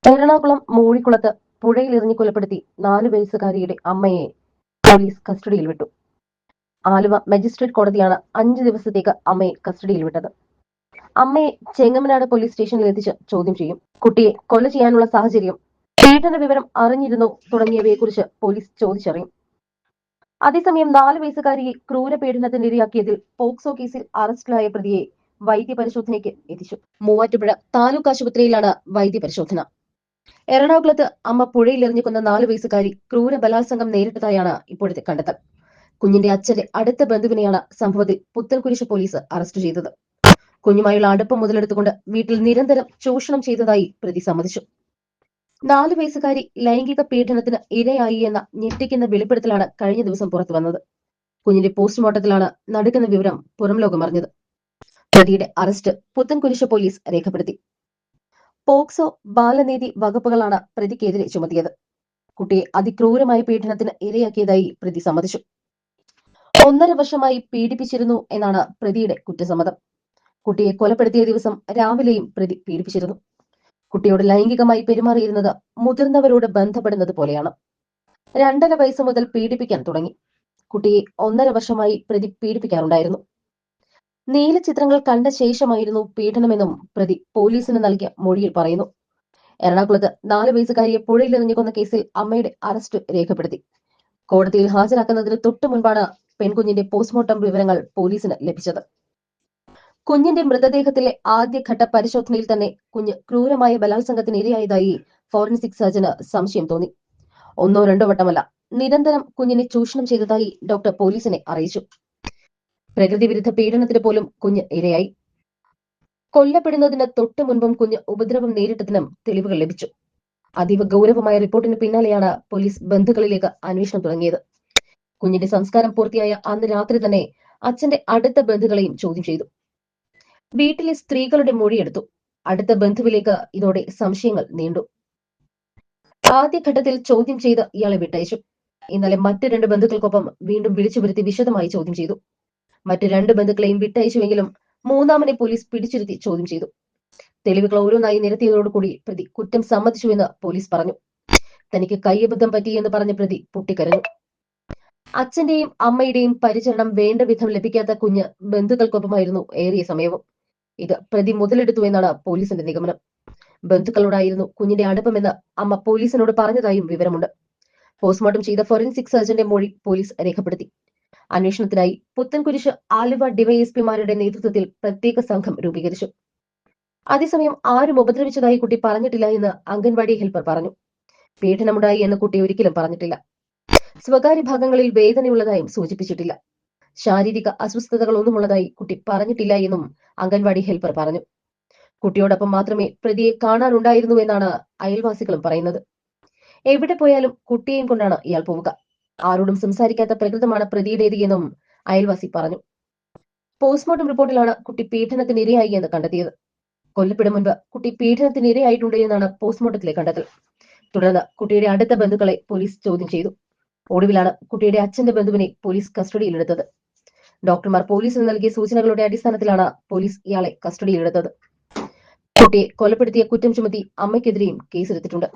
എറണാകുളം മൂഴിക്കുളത്ത് പുഴയിലെറിഞ്ഞ് കൊലപ്പെടുത്തി 4 വയസ്സുകാരിയുടെ അമ്മയെ പോലീസ് കസ്റ്റഡിയിൽ വിട്ടു. ആലുവ മജിസ്ട്രേറ്റ് കോടതിയാണ് 5 ദിവസത്തേക്ക് അമ്മയെ കസ്റ്റഡിയിൽ വിട്ടത്. അമ്മയെ ചെങ്ങമനാട് പോലീസ് സ്റ്റേഷനിൽ എത്തിച്ച് ചോദ്യം ചെയ്യും. കുട്ടിയെ കൊല ചെയ്യാനുള്ള സാഹചര്യം, പീഡന വിവരം അറിഞ്ഞിരുന്നോ തുടങ്ങിയവയെക്കുറിച്ച് പോലീസ് ചോദിച്ചറിയും. അതേസമയം 4 വയസ്സുകാരിയെ ക്രൂരപീഡനത്തിന് ഇരയാക്കിയതിൽ പോക്സോ കേസിൽ അറസ്റ്റിലായ പ്രതിയെ വൈദ്യപരിശോധനയ്ക്ക് എത്തിച്ചു. മൂവാറ്റുപുഴ താലൂക്ക് ആശുപത്രിയിലാണ് വൈദ്യപരിശോധന. എറണാകുളത്ത് അമ്മ പുഴയിലെറിഞ്ഞു കൊന്ന 4 വയസ്സുകാരി ക്രൂര ബലാത്സംഗം നേരിട്ടതായാണ് ഇപ്പോഴത്തെ കണ്ടെത്തൽ. കുഞ്ഞിന്റെ അച്ഛന്റെ അടുത്ത ബന്ധുവിനെയാണ് സംഭവത്തിൽ പുത്തൻകുരിശ് പോലീസ് അറസ്റ്റ് ചെയ്തത്. കുഞ്ഞുമായുള്ള അടുപ്പം മുതലെടുത്തുകൊണ്ട് വീട്ടിൽ നിരന്തരം ചൂഷണം ചെയ്തതായി പ്രതി സമ്മതിച്ചു. 4 വയസ്സുകാരി ലൈംഗിക പീഡനത്തിന് ഇരയായി എന്ന ഞെട്ടിക്കുന്ന വെളിപ്പെടുത്തലാണ് കഴിഞ്ഞ ദിവസം പുറത്തു വന്നത്. കുഞ്ഞിന്റെ പോസ്റ്റ്മോർട്ടത്തിലാണ് നടുക്കുന്ന വിവരം പുറം ലോകമറിഞ്ഞത്. പ്രതിയുടെ അറസ്റ്റ് പുത്തൻകുരിശ് പോലീസ് രേഖപ്പെടുത്തി. പോക്സോ, ബാലനീതി വകുപ്പുകളാണ് പ്രതിക്കെതിരെ ചുമത്തിയത്. കുട്ടിയെ അതിക്രൂരമായ പീഡനത്തിന് ഇരയാക്കിയതായി പ്രതി സമ്മതിച്ചു. 1.5 വർഷമായി പീഡിപ്പിച്ചിരുന്നു എന്നാണ് പ്രതിയുടെ കുറ്റസമ്മതം. കുട്ടിയെ കൊലപ്പെടുത്തിയ ദിവസം രാവിലെയും പ്രതി പീഡിപ്പിച്ചിരുന്നു. കുട്ടിയോട് ലൈംഗികമായി പെരുമാറിയിരുന്നത് മുതിർന്നവരോട് ബന്ധപ്പെടുന്നത് പോലെയാണ്. 2.5 വയസ്സ് മുതൽ പീഡിപ്പിക്കാൻ തുടങ്ങി. കുട്ടിയെ 1.5 വർഷമായി പ്രതി പീഡിപ്പിക്കാറുണ്ടായിരുന്നു. നീല ചിത്രങ്ങൾ കണ്ട ശേഷമായിരുന്നു പീഡനമെന്നും പ്രതി പോലീസിന് നൽകിയ മൊഴിയിൽ പറയുന്നു. എറണാകുളത്ത് 4 വയസ്സുകാരിയെ പുഴയിലെറിഞ്ഞു കൊന്ന കേസിൽ അമ്മയുടെ അറസ്റ്റ് രേഖപ്പെടുത്തി. കോടതിയിൽ ഹാജരാക്കുന്നതിന് തൊട്ടു മുൻപാണ് പെൺകുഞ്ഞിന്റെ പോസ്റ്റ്മോർട്ടം വിവരങ്ങൾ പോലീസിന് ലഭിച്ചത്. കുഞ്ഞിന്റെ മൃതദേഹത്തിലെ ആദ്യഘട്ട പരിശോധനയിൽ തന്നെ കുഞ്ഞ് ക്രൂരമായ ബലാത്സംഗത്തിന് ഇരയായതായി ഫോറൻസിക് സർജന് സംശയം തോന്നി. 1-2 വട്ടമല്ല, നിരന്തരം കുഞ്ഞിനെ ചൂഷണം ചെയ്തതായി ഡോക്ടർ പോലീസിനെ അറിയിച്ചു. പ്രകൃതി വിരുദ്ധ പീഡനത്തിന് പോലും കുഞ്ഞ് ഇരയായി. കൊല്ലപ്പെടുന്നതിന് തൊട്ടു മുൻപും കുഞ്ഞ് ഉപദ്രവം നേരിട്ടതിനും തെളിവുകൾ ലഭിച്ചു. അതീവ ഗൗരവമായ റിപ്പോർട്ടിന് പിന്നാലെയാണ് പോലീസ് ബന്ധുക്കളിലേക്ക് അന്വേഷണം തുടങ്ങിയത്. കുഞ്ഞിന്റെ സംസ്കാരം പൂർത്തിയായ അന്ന് രാത്രി തന്നെ അച്ഛന്റെ അടുത്ത ബന്ധുക്കളെയും ചോദ്യം ചെയ്തു. വീട്ടിലെ സ്ത്രീകളുടെ മൊഴിയെടുത്തു. അടുത്ത ബന്ധുവിലേക്ക് ഇതോടെ സംശയങ്ങൾ നീണ്ടു. ആദ്യഘട്ടത്തിൽ ചോദ്യം ചെയ്ത് ഇയാളെ വിട്ടയച്ചു. ഇന്നലെ മറ്റ് 2 ബന്ധുക്കൾക്കൊപ്പം വീണ്ടും വിളിച്ചു വരുത്തി വിശദമായി ചോദ്യം ചെയ്തു. മറ്റ് 2 ബന്ധുക്കളെയും വിട്ടയച്ചുവെങ്കിലും മൂന്നാമനെ പോലീസ് പിടിച്ചിരുത്തി ചോദ്യം ചെയ്തു. തെളിവുകൾ ഓരോന്നായി നിരത്തിയതോടുകൂടി പ്രതി കുറ്റം സമ്മതിച്ചുവെന്ന് പോലീസ് പറഞ്ഞു. തനിക്ക് കയ്യബദ്ധം പറ്റിയെന്ന് പറഞ്ഞ പ്രതി പൊട്ടിക്കരഞ്ഞു. അച്ഛന്റെയും അമ്മയുടെയും പരിചരണം വേണ്ട വിധം ലഭിക്കാത്ത കുഞ്ഞ് ബന്ധുക്കൾക്കൊപ്പമായിരുന്നു ഏറിയ സമയവും. ഇത് പ്രതി മുതലെടുത്തു എന്നാണ് പോലീസിന്റെ നിഗമനം. ബന്ധുക്കളോടായിരുന്നു കുഞ്ഞിന്റെ അടുപ്പമെന്ന് അമ്മ പോലീസിനോട് പറഞ്ഞതായും വിവരമുണ്ട്. പോസ്റ്റ്മോർട്ടം ചെയ്ത ഫോറൻസിക് സർജന്റെ മൊഴി പോലീസ് രേഖപ്പെടുത്തി. അന്വേഷണത്തിനായി പുത്തൻകുരിശ്, ആലുവ ഡിവൈഎസ്പിമാരുടെ നേതൃത്വത്തിൽ പ്രത്യേക സംഘം രൂപീകരിച്ചു. അതേസമയം ആരും ഉപദ്രവിച്ചതായി കുട്ടി പറഞ്ഞിട്ടില്ല എന്ന് അംഗൻവാടി ഹെൽപ്പർ പറഞ്ഞു. പീഡനമുണ്ടായി എന്ന് കുട്ടി ഒരിക്കലും പറഞ്ഞിട്ടില്ല. സ്വകാര്യ ഭാഗങ്ങളിൽ വേദനയുള്ളതായും സൂചിപ്പിച്ചിട്ടില്ല. ശാരീരിക അസ്വസ്ഥതകളൊന്നുമുള്ളതായി കുട്ടി പറഞ്ഞിട്ടില്ല എന്നും അംഗൻവാടി ഹെൽപ്പർ പറഞ്ഞു. കുട്ടിയോടൊപ്പം മാത്രമേ പ്രതിയെ കാണാറുണ്ടായിരുന്നു എന്നാണ് അയൽവാസികളും പറയുന്നത്. എവിടെ പോയാലും കുട്ടിയെയും കൊണ്ടാണ് ഇയാൾ പോവുക. ആരോടും സംസാരിക്കാത്ത പ്രകൃതമാണ് പ്രതിയുടേത് എന്നും അയൽവാസി പറഞ്ഞു. പോസ്റ്റ്മോർട്ടം റിപ്പോർട്ടിലാണ് കുട്ടി പീഡനത്തിന് ഇരയായി എന്ന് കണ്ടെത്തിയത്. കൊല്ലപ്പെടും മുൻപ് കുട്ടി പീഡനത്തിന് ഇരയായിട്ടുണ്ട് എന്നാണ് പോസ്റ്റ്മോർട്ടത്തിലെ കണ്ടെത്തൽ. തുടർന്ന് കുട്ടിയുടെ അടുത്ത ബന്ധുക്കളെ പോലീസ് ചോദ്യം ചെയ്തു. ഒടുവിലാണ് കുട്ടിയുടെ അച്ഛന്റെ ബന്ധുവിനെ പോലീസ് കസ്റ്റഡിയിലെടുത്തത്. ഡോക്ടർമാർ പോലീസിന് നൽകിയ സൂചനകളുടെ അടിസ്ഥാനത്തിലാണ് പോലീസ് ഇയാളെ കസ്റ്റഡിയിലെടുത്തത്. കുട്ടിയെ കൊലപ്പെടുത്തിയ കുറ്റം ചുമത്തി അമ്മയ്ക്കെതിരെയും കേസെടുത്തിട്ടുണ്ട്.